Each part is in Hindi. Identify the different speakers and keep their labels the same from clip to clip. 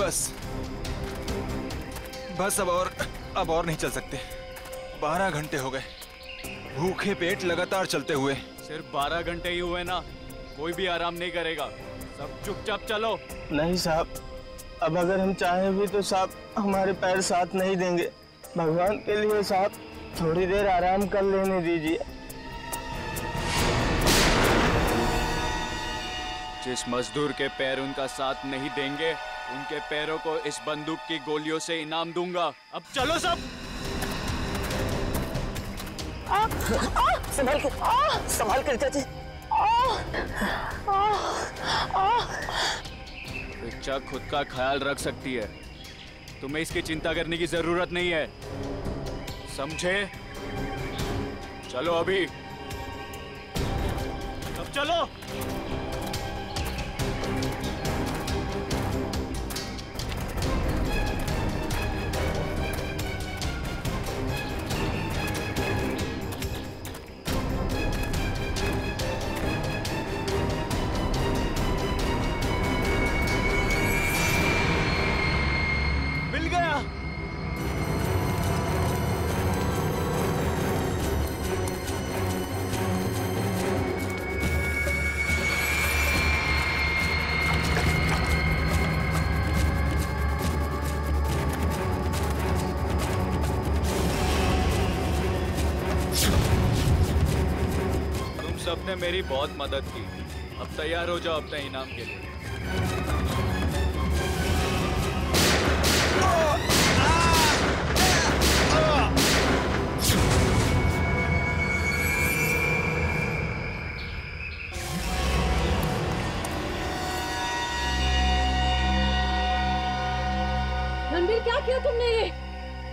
Speaker 1: बस अब और नहीं चल सकते। 12 घंटे हो गए भूखे पेट लगातार चलते हुए।
Speaker 2: सिर्फ 12 घंटे ही हुए ना, कोई भी आराम नहीं करेगा। सब चुपचाप चलो।
Speaker 3: नहीं साहब, अब अगर हम चाहें भी तो साहब हमारे पैर साथ नहीं देंगे। भगवान के लिए साहब थोड़ी देर आराम कर लेने दीजिए।
Speaker 2: जिस मजदूर के पैर उनका साथ नहीं देंगे, उनके पैरों को इस बंदूक की गोलियों से इनाम दूंगा। अब चलो सब।
Speaker 3: संभाल कर चाची।
Speaker 2: रिचा खुद का ख्याल रख सकती है, तुम्हें इसकी चिंता करने की जरूरत नहीं है, समझे? चलो अभी, अब चलो। सबने मेरी बहुत मदद की, अब तैयार हो जाओ अपने इनाम के लिए।
Speaker 4: रणबीर, क्या किया तुमने ये?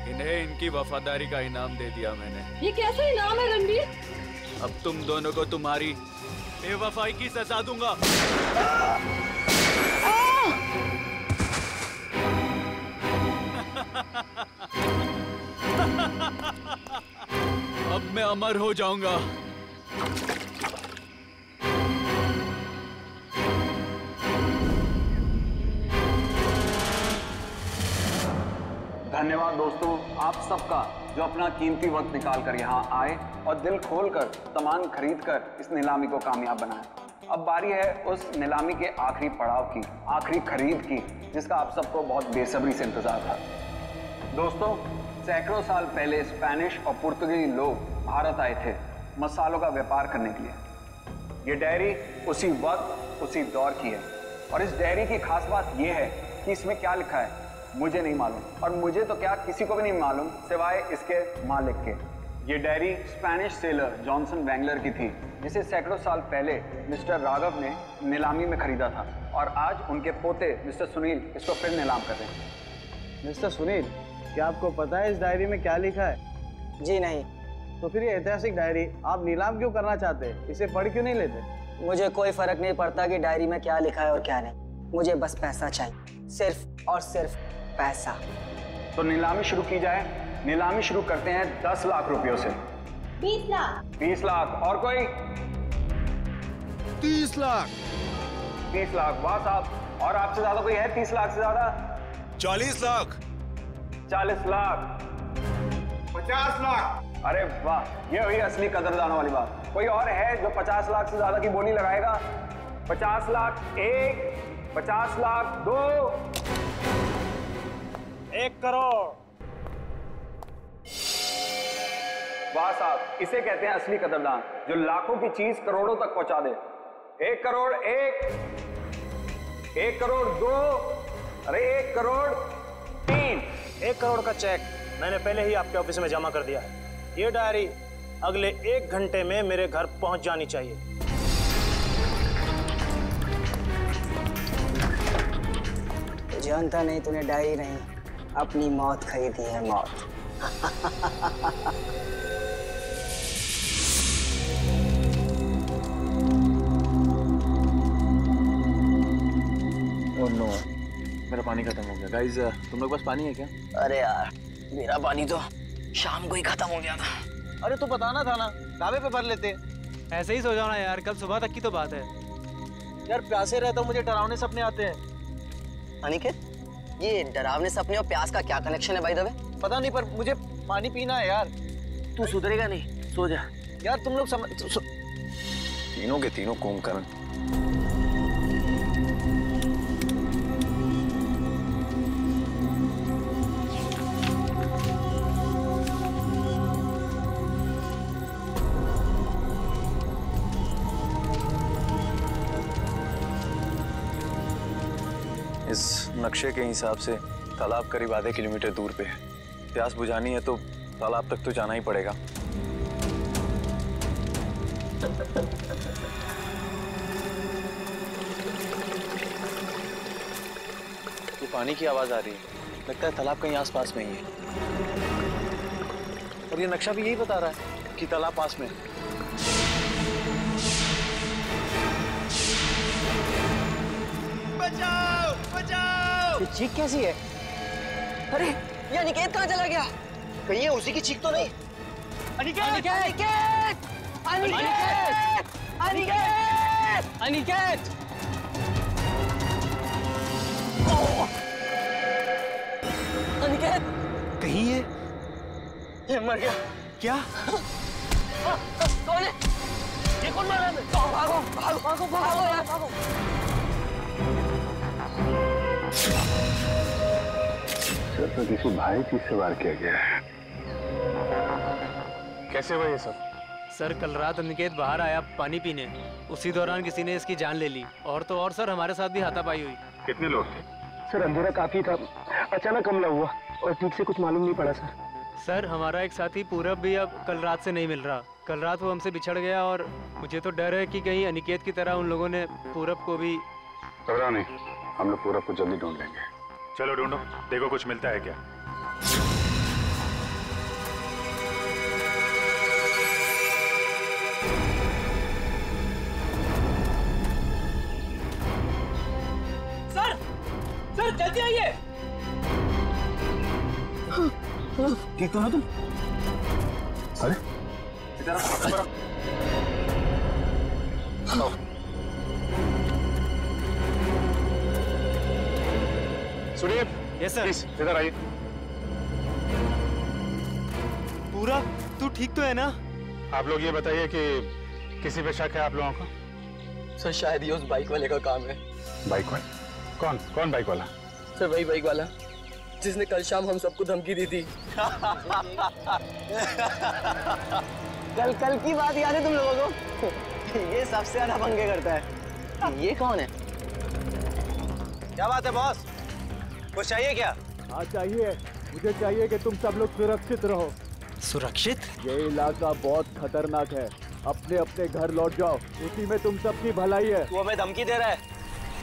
Speaker 2: इन्हें इनकी वफादारी का इनाम दे दिया मैंने।
Speaker 4: ये कैसा इनाम है रणबीर?
Speaker 2: अब तुम दोनों को तुम्हारी बेवफाई की सजा दूंगा। अब मैं अमर हो जाऊंगा।
Speaker 5: धन्यवाद दोस्तों आप सबका, जो अपना कीमती वक्त निकाल कर यहाँ आए और दिल खोलकर सामान खरीद कर इस नीलामी को कामयाब बनाए। अब बारी है उस नीलामी के आखिरी पड़ाव की, आखिरी खरीद की, जिसका आप सबको बहुत बेसब्री से इंतजार था। दोस्तों, सैकड़ों साल पहले स्पेनिश और पुर्तगाली लोग भारत आए थे मसालों का व्यापार करने के लिए। ये डायरी उसी वक्त उसी दौर की है और इस डायरी की खास बात यह है कि इसमें क्या लिखा है मुझे नहीं मालूम, और मुझे तो क्या किसी को भी नहीं मालूम सिवाय इसके मालिक के। ये डायरी स्पेनिश सेलर जॉनसन वैंगलर की थी, जिसे सैकड़ों साल पहले मिस्टर राघव ने नीलामी में खरीदा था और आज उनके पोते मिस्टर सुनील इसको फिर नीलाम कर रहे हैं।
Speaker 3: मिस्टर सुनील, क्या आपको पता है इस डायरी में क्या लिखा है?
Speaker 6: जी नहीं।
Speaker 3: तो फिर ये ऐतिहासिक डायरी आप नीलाम क्यों करना चाहते हैं? इसे पढ़ क्यों नहीं लेते?
Speaker 6: मुझे कोई फर्क नहीं पड़ता कि डायरी में क्या लिखा है और क्या नहीं, मुझे बस पैसा चाहिए, सिर्फ और सिर्फ पैसा।
Speaker 5: तो नीलामी शुरू की जाए। नीलामी शुरू करते हैं 10 लाख रुपयों से।
Speaker 4: 20 लाख।
Speaker 5: 20 लाख। और कोई?
Speaker 1: 30 लाख।
Speaker 5: 30 लाख। वाह साहब। और आपसे ज्यादा कोई है 30 लाख से ज्यादा?
Speaker 1: 40 लाख।
Speaker 5: 40 लाख।
Speaker 7: 50 लाख।
Speaker 5: अरे वाह, ये हुई असली कदरदानों वाली बात। कोई और है जो 50 लाख से ज्यादा की बोली लगाएगा? 50 लाख 1, 50 लाख 2,
Speaker 3: 1 करोड़।
Speaker 5: वाह साहब, इसे कहते हैं असली कदरदान, जो लाखों की चीज करोड़ों तक पहुंचा दे। 1 करोड़ 1, 1 करोड़ 2, अरे 1 करोड़ 3।
Speaker 3: 1 करोड़ का चेक मैंने पहले ही आपके ऑफिस में जमा कर दिया है। ये डायरी अगले 1 घंटे में मेरे घर पहुंच जानी चाहिए।
Speaker 6: जानता नहीं तूने डायरी नहीं, अपनी मौत खरीदी है, मौत।
Speaker 3: ओह नो, मेरा पानी खत्म हो गया। गाइस, तुम लोग पास पानी है क्या?
Speaker 6: अरे यार, मेरा पानी तो शाम को ही खत्म हो गया था।
Speaker 3: अरे तो बताना था ना, ढाबे पे भर लेते।
Speaker 8: ऐसे ही सो जाओ ना यार, कल सुबह तक की तो बात है।
Speaker 3: यार प्यासे रहता हूँ, मुझे डरावने सपने आते हैं।
Speaker 6: अनिकेत, ये डरावने सपने और प्यास का क्या कनेक्शन है भाई दबे?
Speaker 3: पता नहीं, पर मुझे पानी पीना है यार।
Speaker 6: तू सुधरेगा नहीं, सो जा।
Speaker 3: यार तुम लोग
Speaker 1: तीनों के तीनों कुंभकर्ण। इस नक्शे के हिसाब से तालाब करीब आधे किलोमीटर दूर पे है। प्यास बुझानी है तो तालाब तक तो जाना ही पड़ेगा। ये पानी की आवाज आ रही है, लगता है तालाब कहीं आसपास में ही है। और ये नक्शा भी यही बता रहा है कि तालाब पास में है।
Speaker 3: बचाओ बचाओ!
Speaker 6: ये चीख कैसी है? अरे ये अनिकेत कहाँ चला गया? कहीं ये उसी की चीख तो नहीं? अनिकेत! अनिकेत! अनिकेत! अनिकेत! अनिकेत! अनिकेत!
Speaker 3: कहीं
Speaker 6: ये मर गया।
Speaker 3: क्या?
Speaker 6: कौन है? ये कौन मारा है? भागो भागो भागो भागो यार भागो!
Speaker 7: सर तो किसी भारी चीज से वार किया गया है। कैसे हुआ ये सब?
Speaker 8: सर कल रात अनिकेत बाहर आया पानी पीने, उसी दौरान किसी ने इसकी जान ले ली। और तो और सर हमारे साथ भी हाथापाई हुई।
Speaker 7: कितने लोग थे?
Speaker 3: सर अंधेरा काफी था, अचानक हमला हुआ और ठीक से कुछ मालूम नहीं पड़ा सर।
Speaker 8: सर हमारा एक साथी पूरब भी अब कल रात से नहीं मिल रहा। कल रात वो हमसे बिछड़ गया और मुझे तो डर है कि कहीं अनिकेत की तरह उन लोगों ने पूरब को भी।
Speaker 7: घबराओ नहीं, हम लोग पूरब को जल्दी ढूंढ लेंगे। चलो ढूंढो, देखो कुछ मिलता है क्या।
Speaker 3: सर जल्दी आइए। ठीक तो ना तुम?
Speaker 7: अरे सुनील,
Speaker 8: यस सर।
Speaker 7: इधर आइए।
Speaker 8: पूरा तू ठीक तो है ना?
Speaker 7: आप लोग ये बताइए कि किसी पे शक है आप लोगों को?
Speaker 6: सर शायद ये उस बाइक वाले का काम है।
Speaker 7: बाइक वाला? कौन कौन बाइक वाला?
Speaker 6: सर वही बाइक वाला जिसने कल शाम हम सबको धमकी दी थी। कल की बात याद है तुम लोगों को? ये सबसे ज्यादा पंगे करता है। ये कौन है?
Speaker 3: क्या बात है बॉस? कुछ चाहिए क्या?
Speaker 9: हाँ चाहिए, मुझे चाहिए कि तुम सब लोग सुरक्षित रहो।
Speaker 8: सुरक्षित?
Speaker 9: ये इलाका बहुत खतरनाक है, अपने अपने घर लौट जाओ, उसी में तुम सबकी भलाई है।
Speaker 3: वो हमें धमकी दे रहा है।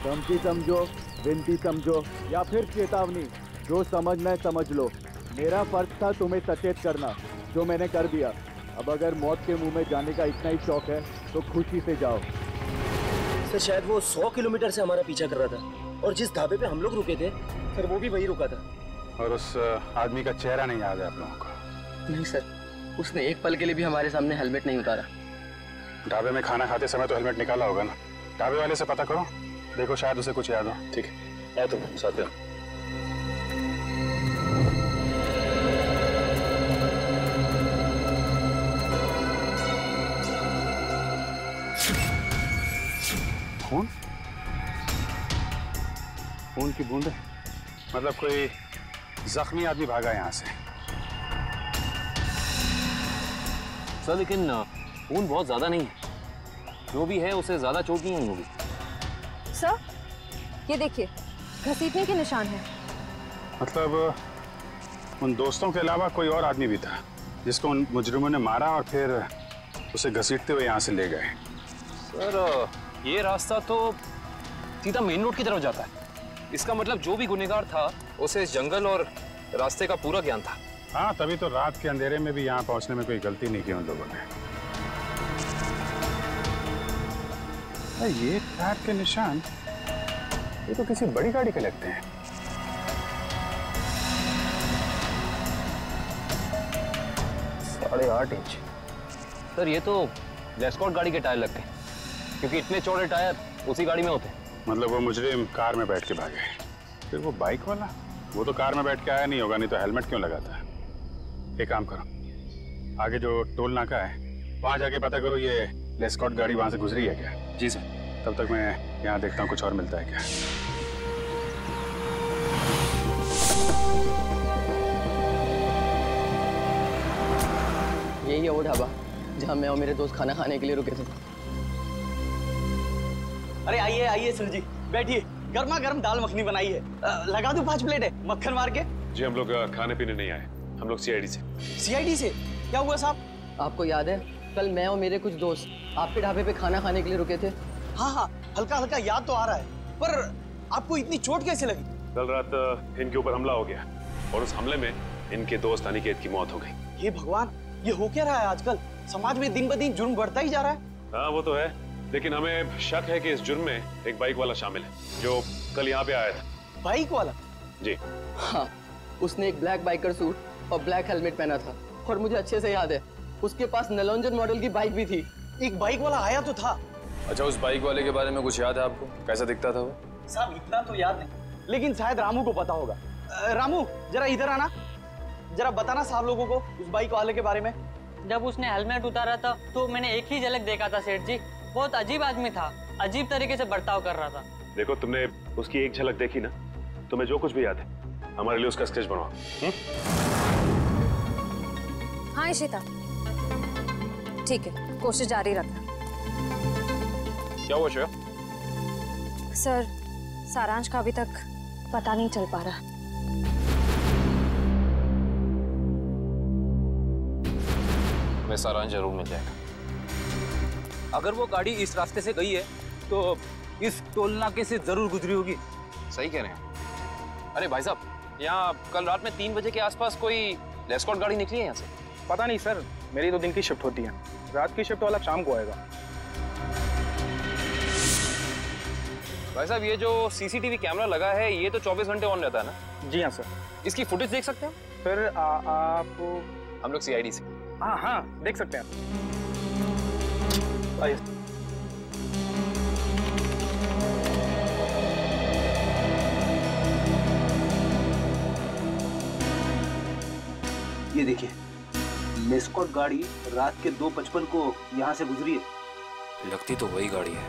Speaker 9: धमकी समझो, विनती समझो या फिर चेतावनी, जो समझना है समझ लो। मेरा फर्ज था तुम्हें सचेत करना, जो मैंने कर दिया। अब अगर मौत के मुंह में जाने का इतना ही शौक है तो खुशी से जाओ।
Speaker 3: सर शायद वो 100 किलोमीटर से हमारा पीछा कर रहा था और जिस ढाबे पे हम लोग रुके थे सर वो भी वही रुका था।
Speaker 7: और उस आदमी का चेहरा नहीं याद है आप लोगों को?
Speaker 6: नहीं सर, उसने एक पल के लिए भी हमारे सामने हेलमेट नहीं उतारा।
Speaker 7: ढाबे में खाना खाते समय तो हेलमेट निकाला होगा ना? ढाबे वाले से पता करो, देखो शायद उसे कुछ याद हो। ठीक है, आए तुम साथ में। खून? खून की बूंद? मतलब कोई जख्मी आदमी भागा यहाँ से?
Speaker 10: सर लेकिन खून बहुत ज्यादा नहीं है, जो भी है उसे ज्यादा चोट नहीं हुई होगी।
Speaker 4: सर ये देखिए, घसीटने के निशान हैं।
Speaker 7: मतलब उन दोस्तों के अलावा कोई और आदमी भी था जिसको उन मुजरिमों ने मारा और फिर उसे घसीटते हुए यहाँ से ले गए।
Speaker 10: सर ये रास्ता तो सीधा मेन रोड की तरफ जाता है। इसका मतलब जो भी गुनहगार था उसे इस जंगल और रास्ते का पूरा ज्ञान था।
Speaker 7: हाँ, तभी तो रात के अंधेरे में भी यहाँ पहुँचने में कोई गलती नहीं की उन लोगों ने। ये टायर के निशान, ये तो किसी बड़ी गाड़ी के लगते हैं।
Speaker 10: साढ़े 8 इंच। सर ये तो एस्कॉर्ट गाड़ी के टायर लगते हैं, क्योंकि इतने चौड़े टायर उसी गाड़ी में होते हैं।
Speaker 7: मतलब वो मुजरिम कार में बैठ के भागे। फिर वो बाइक वाला, वो तो कार में बैठ के आया नहीं होगा, नहीं तो हेलमेट क्यों लगाता है? एक काम करो, आगे जो टोल नाका है वहां जाके पता करो ये एस्कॉर्ट गाड़ी वहां से गुजरी है क्या।
Speaker 10: जी सर।
Speaker 7: तब तक मैं यहाँ देखता हूँ कुछ और मिलता है क्या।
Speaker 6: यही है वो ढाबा जहाँ मैं और मेरे दोस्त खाना खाने के लिए रुके थे।
Speaker 11: अरे आइए आइए सर जी, बैठिए। गर्मा गर्म दाल मखनी बनाई है, लगा दूं 5 प्लेट है मक्खन मार के।
Speaker 10: जी हम लोग खाने पीने नहीं आए, हम लोग सीआईडी से।
Speaker 11: सीआईडी से? क्या हुआ साहब?
Speaker 6: आपको याद है कल मैं और मेरे कुछ दोस्त आपके ढाबे पे खाना खाने के लिए रुके थे?
Speaker 11: हाँ हाँ, हल्का हल्का याद तो आ रहा है, पर आपको इतनी चोट कैसे लगी?
Speaker 10: कल रात इनके ऊपर हमला हो गया और उस हमले में इनके दोस्त अनिकेत की मौत हो गई।
Speaker 11: ये भगवान, ये हो क्या रहा है आजकल? समाज में दिन ब दिन जुर्म बढ़ता ही जा रहा है।
Speaker 10: हाँ वो तो है, लेकिन हमें शक है कि इस जुर्म में एक बाइक वाला शामिल है जो कल यहाँ पे आया था।
Speaker 11: बाइक वाला?
Speaker 10: जी
Speaker 6: हाँ, उसने एक ब्लैक बाइकर सूट और ब्लैक हेलमेट पहना था और मुझे अच्छे से याद है उसके पास नलोंजन मॉडल की बाइक भी थी।
Speaker 11: एक बाइक वाला आया तो था।
Speaker 10: अच्छा, उस बाइक वाले के बारे में कुछ याद है आपको? कैसा दिखता था वो?
Speaker 11: साहब इतना तो याद नहीं, लेकिन शायद रामू को पता होगा। रामू जरा इधर आना, जरा बताना साहब लोगों को उस बाइक वाले के बारे में।
Speaker 12: जब उसने हेलमेट उतारा था तो मैंने एक ही झलक देखा था सेठ जी। बहुत अजीब आदमी था, अजीब तरीके से बर्ताव कर रहा था।
Speaker 10: देखो तुमने उसकी एक झलक देखी ना, तुम्हें जो कुछ भी याद है हमारे लिए उसका स्केच बनवाओ।
Speaker 4: हाँ इशिता, ठीक है, कोशिश जारी रखना।
Speaker 10: क्या हुआ श्रेया?
Speaker 4: सर, सारांश का अभी तक पता नहीं चल पा रहा।
Speaker 10: मैं सारांश जरूर मिल जाएगा।
Speaker 11: अगर वो गाड़ी इस रास्ते से गई है तो इस टोल नाके से जरूर गुजरी होगी।
Speaker 10: सही कह रहे हैं। अरे भाई साहब, यहाँ कल रात में 3 बजे के आसपास कोई एस्कॉर्ट गाड़ी निकली है यहाँ से?
Speaker 3: पता नहीं सर, मेरी तो दिन की शिफ्ट होती है, रात की शिफ्ट वाला शाम को आएगा।
Speaker 10: भाई साहब, ये जो सीसीटीवी कैमरा लगा है ये तो 24 घंटे ऑन रहता है ना?
Speaker 3: जी हाँ सर।
Speaker 10: इसकी फुटेज देख सकते हैं
Speaker 3: सर? आप?
Speaker 10: हम लोग सीआईडी से।
Speaker 3: हाँ हाँ, देख सकते हैं। आइए।
Speaker 11: ये देखिए, एस्कॉर्ट गाड़ी रात के 2:55 को यहाँ से गुजरी है।
Speaker 10: लगती तो वही गाड़ी है,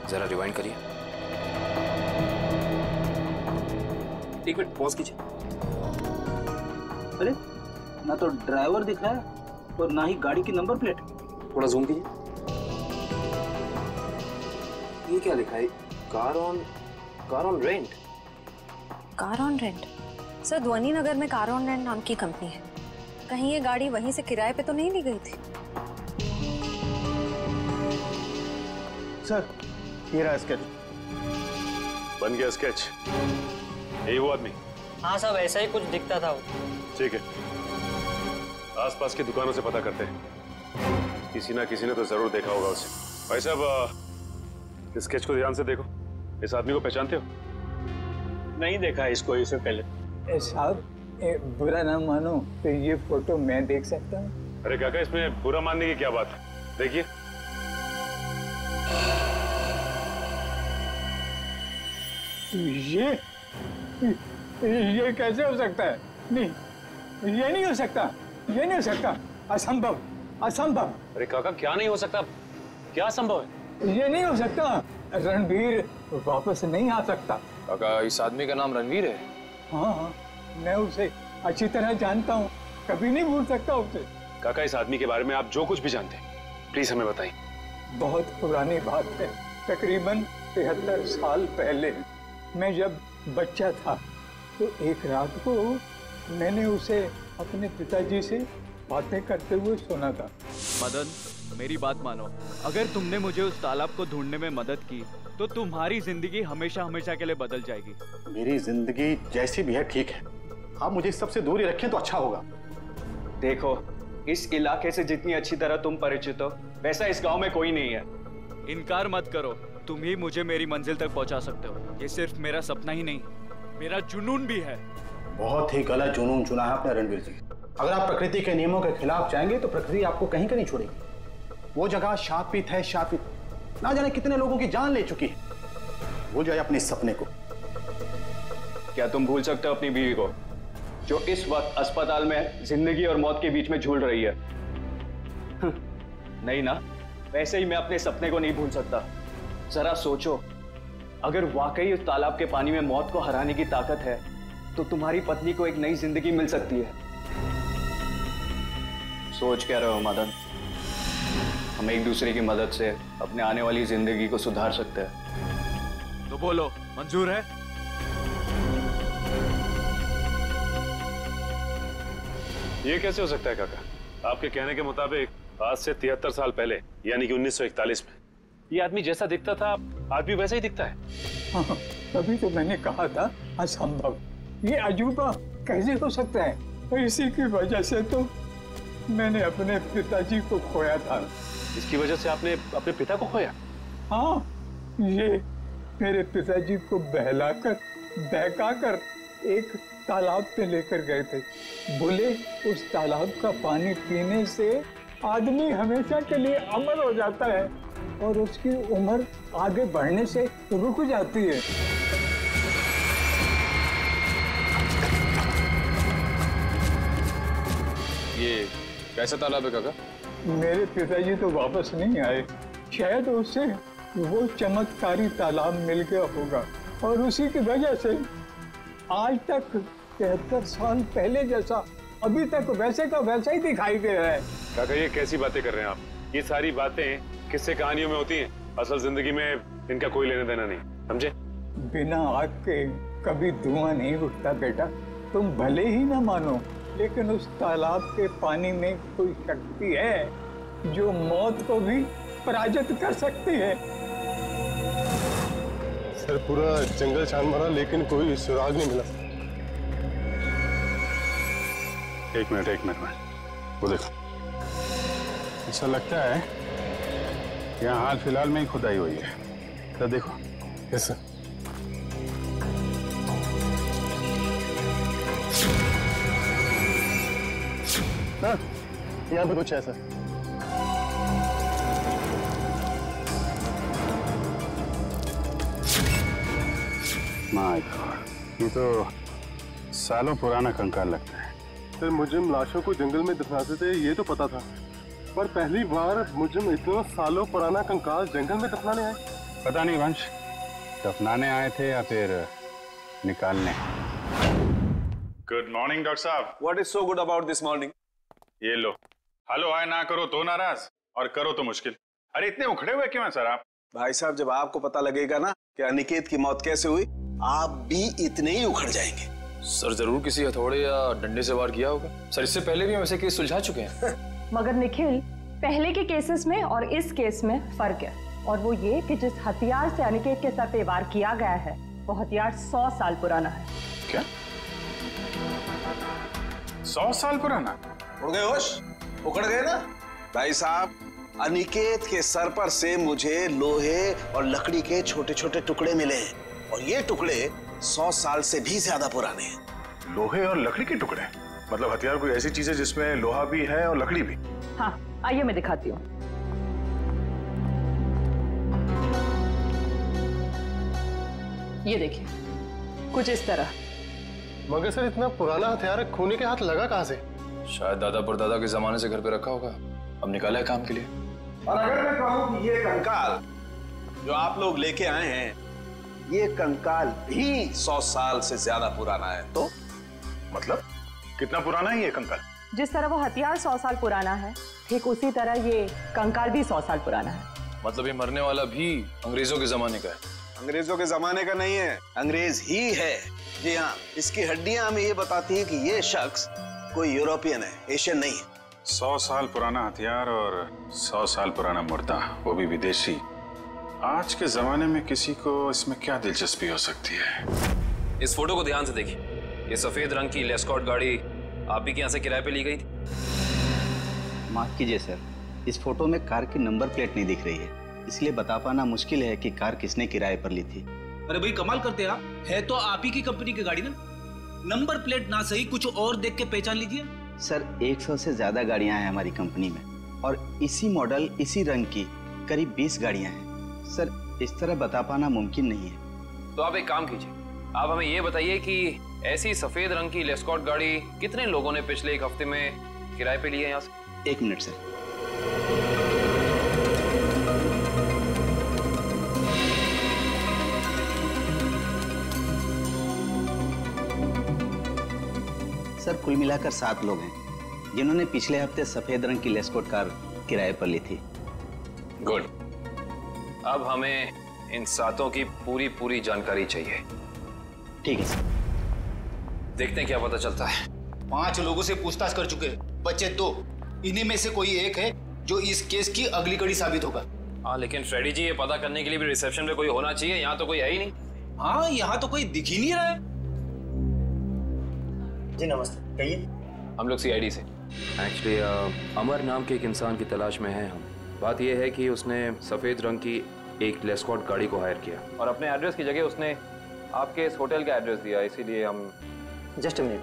Speaker 10: जरा रिवाइंड करिए।
Speaker 11: एक मिनट पॉज कीजिए। अरे ना तो ड्राइवर दिख रहा है और ना ही गाड़ी की नंबर प्लेट।
Speaker 10: थोड़ा जूम कीजिए। ये क्या लिखा है? Car on rent.
Speaker 4: Car on rent? Sir, ध्वनि नगर में कार ऑन रेंट नाम की कंपनी है। कहीं ये गाड़ी वहीं से किराए पे तो नहीं ली गई थी?
Speaker 3: सर, ये रहा स्केच।
Speaker 10: बन गया स्केच? यही वो आदमी?
Speaker 12: हाँ सब ऐसा ही कुछ दिखता था वो।
Speaker 10: ठीक है, आसपास की दुकानों से पता करते हैं, किसी ना किसी ने तो जरूर देखा होगा उसे। भाई साहब, इस स्केच को ध्यान से देखो। इस आदमी को पहचानते हो?
Speaker 3: नहीं देखा इसको इससे पहले। साहब, बुरा ना मानो तो ये फोटो मैं देख सकता हूँ?
Speaker 10: अरे काका, इसमें बुरा मानने की क्या बात है? देखिए।
Speaker 3: ये कैसे हो सकता है? नहीं, ये नहीं हो सकता, ये नहीं हो सकता, असंभव, असंभव।
Speaker 10: अरे काका, क्या नहीं हो सकता? क्या संभव है?
Speaker 3: ये नहीं हो सकता, रणवीर वापस नहीं आ सकता।
Speaker 10: काका, इस आदमी का नाम रणवीर है?
Speaker 3: हाँ हाँ, मैं उसे अच्छी तरह जानता हूँ, कभी नहीं भूल सकता उसे।
Speaker 10: काका, इस आदमी के बारे में आप जो कुछ भी जानते हैं प्लीज हमें बताइए।
Speaker 3: बहुत पुरानी बात है, तकरीबन 73 साल पहले मैं जब बच्चा था तो एक रात को मैंने उसे अपने पिताजी से बातें करते हुए सुना था।
Speaker 2: मदन, मेरी बात मानो, अगर तुमने मुझे उस तालाब को ढूंढने में मदद की तो तुम्हारी जिंदगी हमेशा हमेशा के लिए बदल जाएगी।
Speaker 13: मेरी जिंदगी जैसी भी है ठीक है, आप मुझे इस सबसे दूर ही रखें तो अच्छा होगा।
Speaker 2: देखो, इस इलाके से जितनी अच्छी तरह तुम परिचित हो वैसा इस गांव में कोई नहीं है। इनकार मत करो, तुम ही मुझे मेरी मंजिल तक पहुंचा सकते हो। ये सिर्फ मेरा सपना ही नहीं, मेरा जुनून भी है।
Speaker 13: बहुत ही गलत जुनून चुना है आपने रणवीर जी। अगर आप प्रकृति के नियमों के खिलाफ जाएंगे तो प्रकृति आपको कहीं का नहीं छोड़ेगी। वो जगह शापित है, शापित, ना जाने कितने लोगों की जान ले चुकी है। भूल जाए अपने इस सपने को।
Speaker 2: क्या तुम भूल सकते हो अपनी बीवी को, जो इस वक्त अस्पताल में जिंदगी और मौत के बीच में झूल रही है? नहीं ना? वैसे ही मैं अपने सपने को नहीं भूल सकता। जरा सोचो, अगर वाकई उस तालाब के पानी में मौत को हराने की ताकत है, तो तुम्हारी पत्नी को एक नई जिंदगी मिल सकती है। सोच क्या रहे हो मदन? हम एक दूसरे की मदद से अपने आने वाली जिंदगी को सुधार सकते हैं।
Speaker 1: तो बोलो, मंजूर है?
Speaker 10: ये कैसे हो सकता है काका? आपके कहने के मुताबिक आज से 73 साल पहले यानी कि 1941 में ये आदमी जैसा दिखता था आज भी वैसा ही दिखता है।
Speaker 3: हाँ, तभी तो मैंने कहा था असंभव, ये अजूबा कैसे हो सकता है? और इसी की वजह से तो मैंने अपने पिताजी को खोया था।
Speaker 10: इसकी वजह से आपने अपने पिता को खोया?
Speaker 3: हाँ, ये मेरे पिताजी को बहकाकर एक तालाब पे लेकर गए थे। बोले उस तालाब का पानी पीने से आदमी हमेशा के लिए अमर हो जाता है और उसकी उम्र आगे बढ़ने से रुक जाती है।
Speaker 14: ये कैसा तालाब है काका?
Speaker 3: मेरे पिताजी तो वापस नहीं आए, शायद उसे वो चमत्कारी तालाब मिल गया होगा और उसी की वजह से आज तक 73 साल पहले जैसा अभी तक वैसे का वैसा ही दिखाई दे रहा है।
Speaker 10: काका ये कैसी बातें कर रहे हैं आप? ये सारी बातें किस्से कहानियों में होती हैं, असल जिंदगी में इनका कोई लेना देना नहीं, समझे?
Speaker 3: बिना आग के कभी धुआं नहीं उठता बेटा। तुम भले ही ना मानो, लेकिन उस तालाब के पानी में कोई शक्ति है जो मौत को भी पराजित कर सकती है।
Speaker 14: सर पूरा जंगल छान मारा लेकिन कोई सुराग नहीं मिला।
Speaker 7: एक मिनट वो देखो, ऐसा लगता है यहाँ हाल फिलहाल में ही खुदाई हुई है। तो देखो।
Speaker 14: Yes sir. हाँ, यहाँ पे कुछ है सर।
Speaker 7: माय गॉड, ये तो सालों पुराना कंकाल लगता है।
Speaker 14: सर मुजरिम लाशों को जंगल में दफनाते थे ये तो पता था, पर पहली बार मुजरिम इतना सालों पुराना कंकाल जंगल में दफनाने आए।
Speaker 7: पता नहीं वंश, दफनाने आए थे या फिर निकालने। गुड मॉर्निंग डॉक्टर साहब।
Speaker 15: What is so good about this morning?
Speaker 7: ये लो। हेलो हाय ना करो तो नाराज और करो तो मुश्किल। अरे इतने उखड़े हुए क्यों हैं सर आप?
Speaker 15: भाई साहब, जब आपको पता लगेगा ना कि अनिकेत की मौत कैसे हुई, आप भी इतने ही उखड़ जाएंगे।
Speaker 14: सर जरूर किसी हथौड़े या डंडे से वार किया होगा। सर इससे पहले भी हम ऐसे केस सुलझा चुके हैं।
Speaker 16: मगर निखिल, पहले के केसेस में और इस केस में फर्क है, और वो ये कि जिस हथियार से अनिकेत के सर पे वार किया गया है वो हथियार 100 साल पुराना है।
Speaker 7: क्या? 100 साल पुराना?
Speaker 15: उड़ गए होश? उखड़ गए ना? भाई साहब, अनिकेत के सर पर से मुझे लोहे और लकड़ी के छोटे छोटे टुकड़े मिले हैं और ये टुकड़े 100 साल से भी ज्यादा पुराने हैं।
Speaker 7: लोहे और लकड़ी के टुकड़े? मतलब हथियार कोई ऐसी चीज है जिसमें लोहा भी है और लकड़ी भी?
Speaker 16: हाँ, आइए मैं दिखाती हूँ। ये देखिए, कुछ इस तरह।
Speaker 14: मगर सर इतना पुराना हथियार खूनी के हाथ लगा कहाँ से? शायद दादा परदादा के जमाने से घर पे रखा होगा, अब निकाला है काम के लिए।
Speaker 15: और अगर मैं कहूँ कि ये कंकाल जो आप लोग लेके आए हैं, ये कंकाल भी 100 साल से ज्यादा पुराना है, तो
Speaker 7: मतलब कितना पुराना है ये कंकाल?
Speaker 16: जिस तरह वो हथियार 100 साल पुराना है, ठीक उसी तरह ये कंकाल भी 100 साल पुराना है।
Speaker 14: मतलब ये मरने वाला भी अंग्रेजों के जमाने का है?
Speaker 15: अंग्रेजों के जमाने का नहीं है, अंग्रेज ही है। जी हाँ, इसकी हड्डियां हमें ये बताती है कि ये शख्स कोई यूरोपियन है, एशियन नहीं है।
Speaker 7: 100 साल पुराना हथियार और 100 साल पुराना मुर्दा, वो भी विदेशी। आज के जमाने में किसी को इसमें क्या दिलचस्पी हो सकती है?
Speaker 14: इस फोटो को ध्यान से देखिए। ये सफेद रंग की लेस्कॉट गाड़ी आप ही के यहाँ से किराए पे ली गई थी?
Speaker 17: माफ कीजिए सर, इस फोटो में कार की नंबर प्लेट नहीं दिख रही है, इसलिए बता पाना मुश्किल है कि कार किसने किराए पर ली थी।
Speaker 18: अरे भाई कमाल करते हैं आप, है तो आप ही की कंपनी की गाड़ी ना, नंबर प्लेट ना सही कुछ और देख के पहचान लीजिए।
Speaker 17: सर 100 से ज्यादा गाड़ियां हैं हमारी कंपनी में और इसी मॉडल इसी रंग की करीब 20 गाड़ियां हैं। सर इस तरह बता पाना मुमकिन नहीं है।
Speaker 14: तो आप एक काम कीजिए,
Speaker 19: आप हमें ये बताइए कि ऐसी सफेद रंग की लेस्कॉट गाड़ी कितने लोगों ने पिछले एक हफ्ते में किराए पे ली है यहाँ से?
Speaker 17: 1 मिनट सर। सर कुल मिलाकर 7 लोग हैं जिन्होंने पिछले हफ्ते सफेद रंग की लेस्कॉट कार किराए पर ली थी।
Speaker 19: गुड। अब हमें इन 7 की पूरी जानकारी चाहिए।
Speaker 17: ठीक है सर।
Speaker 19: देखते हैं क्या पता चलता है।
Speaker 18: 5 लोगों से पूछताछ कर चुके, बचे 2। इन्हीं में से कोई एक है जो इस केस की अगली कड़ी साबित होगा।
Speaker 19: हाँ, लेकिन फ्रेडी जी, ये पता करने के लिए भी रिसेप्शन पे कोई होना चाहिए। यहाँ तो कोई है ही नहीं।
Speaker 18: हाँ, यहाँ तो कोई दिख ही नहीं रहा है।
Speaker 6: जी नमस्ते, कहिए।
Speaker 19: हम लोग CID से। एक्चुअली अमर नाम के एक इंसान की तलाश में हैं हम। बात यह है कि उसने सफेद रंग की एक लेस्कॉट गाड़ी को हायर किया और अपने एड्रेस की जगह उसने आपके इस होटल का एड्रेस दिया, इसीलिए हम।
Speaker 6: Just a minute.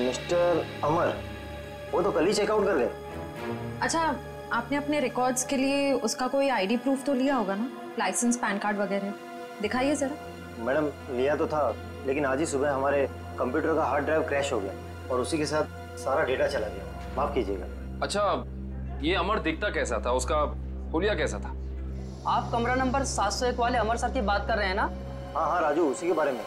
Speaker 6: मिस्टर अमर, वो तो कल ही चेकआउट कर गए।
Speaker 4: अच्छा, आपने अपने रिकॉर्ड्स के लिए उसका कोई ID प्रूफ तो लिया होगा ना? लाइसेंस, पैन कार्ड वगैरह दिखाइए जरा।
Speaker 6: मैडम, लिया तो था, लेकिन आज ही सुबह हमारे कंप्यूटर का हार्ड ड्राइव क्रैश हो गया और उसी के साथ सारा डेटा चला गया। माफ कीजिएगा।
Speaker 19: अच्छा, ये अमर दिखता कैसा था? उसका हुलिया कैसा था?
Speaker 12: आप कमरा नंबर 701 वाले अमर सर की बात कर रहे हैं ना?
Speaker 6: हाँ राजू, उसी के बारे में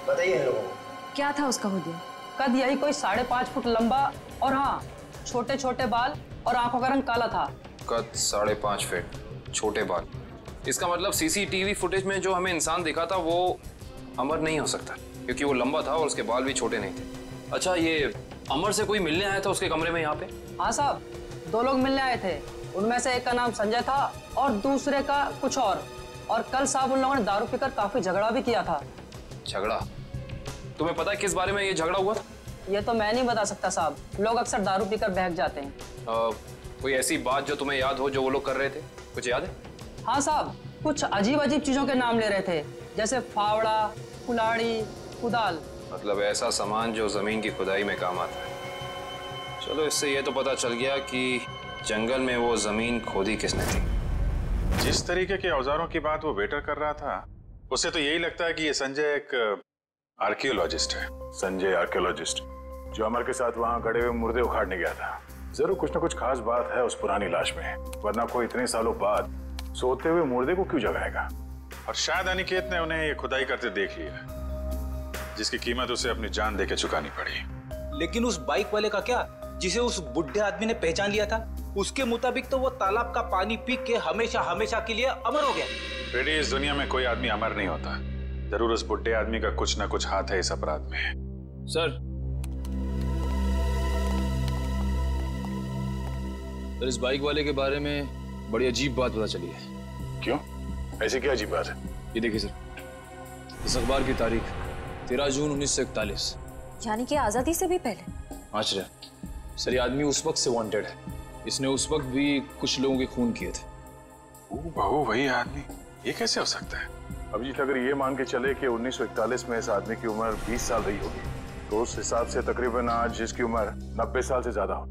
Speaker 6: बताइए इन लोगों को।
Speaker 4: क्या था उसका हुलिया?
Speaker 12: कद यही कोई 5.5 फुट लंबा और हाँ, छोटे छोटे बाल और आंखों का रंग काला था।
Speaker 19: कद 5.5 फीट, छोटे बाल। इसका मतलब CCTV फुटेज में जो हमें इंसान दिखा था वो अमर नहीं हो सकता, क्योंकि वो लंबा था और उसके बाल भी छोटे नहीं थे। अच्छा, ये अमर से कोई मिलने आया था उसके कमरे में यहाँ पे?
Speaker 12: हाँ साहब, 2 लोग मिलने आए थे। उनमें से एक का नाम संजय था और दूसरे का कुछ और कल साहब उन लोगों ने दारू पीकर काफी झगड़ा भी किया था।
Speaker 19: झगड़ा? तुम्हें पता है किस बारे में ये झगड़ा हुआ था?
Speaker 12: ये तो मैं नहीं बता सकता साहब, लोग अक्सर दारू पीकर बहक जाते हैं।
Speaker 19: कोई ऐसी बात जो तुम्हें याद हो जो वो लोग कर रहे थे? कुछ याद है?
Speaker 12: हाँ साहब, कुछ अजीब अजीब चीजों के नाम ले रहे थे, जैसे फावड़ा, कुल्हाड़ी, कुदाल।
Speaker 19: मतलब ऐसा सामान जो जमीन की खुदाई में काम आता है। चलो, इससे ये तो पता चल गया कि जंगल में वो जमीन खोदी किसने थी।
Speaker 7: जिस तरीके के औजारों की बात वो वेटर कर रहा था, उससे तो यही लगता है कि ये संजय एक आर्कियोलॉजिस्ट है। संजय आर्कियोलॉजिस्ट, जो अमर के साथ वहां गड़े हुए मुर्दे उखाड़ने गया था। जरूर कुछ ना कुछ खास बात है उस पुरानी लाश में, वरना कोई इतने सालों बाद सोते हुए मुर्दे को क्यों जगाएगा। और शायद अनिकेत ने उन्हें ये खुदाई करते देख लिया, जिसकी कीमत उसे अपनी जान देके चुकानी पड़ी।
Speaker 18: लेकिन उस बाइक वाले का क्या, जिसे उस बुढ़े आदमी ने पहचान लिया था? उसके मुताबिक तो वो तालाब का पानी पी के हमेशा हमेशा के लिए अमर हो गया।
Speaker 7: बेटी, इस दुनिया में कोई आदमी अमर नहीं होता। जरूर उस बुढ़े आदमी का कुछ ना कुछ हाथ है इस अपराध में।
Speaker 19: सर,
Speaker 20: इस बाइक वाले के बारे में बड़ी अजीब बात पता चली है।
Speaker 7: क्यों? ऐसी क्या अजीब बात है?
Speaker 20: ये देखिए सर, इस अखबार की तारीख 13 जून 1941,
Speaker 4: यानी कि आजादी से भी पहले।
Speaker 20: आश्चर्य सर, ये आदमी उस वक्त से वांटेड है। इसने उस वक्त भी कुछ लोगों के खून किए थे।
Speaker 7: बहू, वही आदमी? ये कैसे हो सकता है? अभिजीत, अगर ये मान के चले कि 1941 में इस आदमी की उम्र 20 साल रही होगी, तो उस हिसाब से तकरीबन आज जिसकी उम्र 90 साल से ज्यादा हो,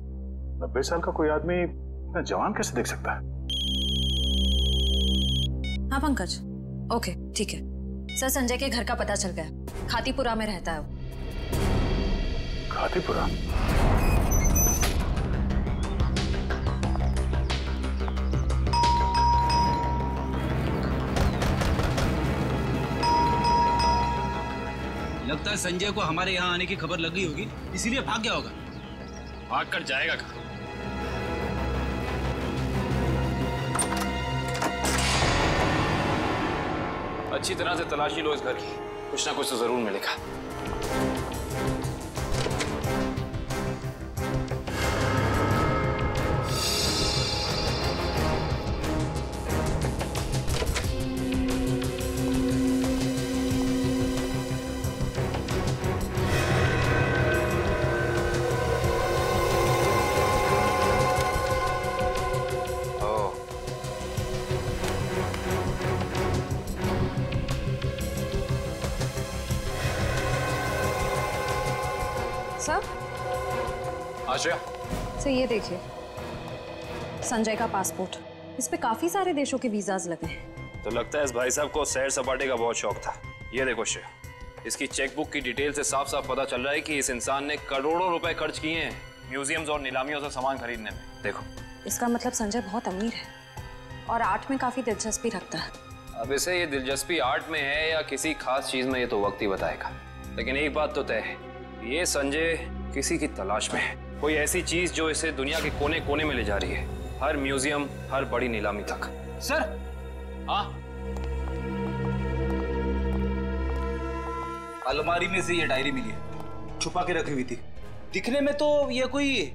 Speaker 7: 90 साल का कोई आदमी इतना जवान कैसे दिख सकता है?
Speaker 4: हाँ पंकज, ओके ठीक है सर। संजय के घर का पता चल गया, खातीपुरा में रहता है वो।
Speaker 7: खातीपुरा?
Speaker 18: लगता है संजय को हमारे यहाँ आने की खबर लग गई होगी, इसीलिए भाग गया होगा।
Speaker 19: भाग कर जाएगा कहाँ? अच्छी तरह से तलाशी लो इस घर की, कुछ ना कुछ तो जरूर मिलेगा। आश्रया,
Speaker 4: सर ये देखिए, संजय का पासपोर्ट, इस पे काफी सारे देशों के वीजाज लगे हैं।
Speaker 19: तो लगता है इस भाई साहब को सैर सपाटे का बहुत शौक था। ये देखो श्रेया, इसकी चेकबुक की डिटेल से साफ साफ पता चल रहा है कि इस इंसान ने करोड़ों रुपए खर्च किए हैं म्यूजियम्स और नीलामियों से सामान खरीदने में। देखो,
Speaker 4: इसका मतलब संजय बहुत अमीर है और आर्ट में काफी दिलचस्पी रखता है।
Speaker 19: अब इसे ये दिलचस्पी आर्ट में है या किसी खास चीज में, ये तो वक्त ही बताएगा। लेकिन एक बात तो तय है, ये संजय किसी की तलाश में है, कोई ऐसी चीज जो इसे दुनिया के कोने कोने में ले जा रही है, हर म्यूजियम, हर बड़ी नीलामी तक।
Speaker 18: सर,
Speaker 19: हाँ,
Speaker 18: अलमारी में से ये डायरी मिली है, छुपा के रखी हुई थी। दिखने में तो ये कोई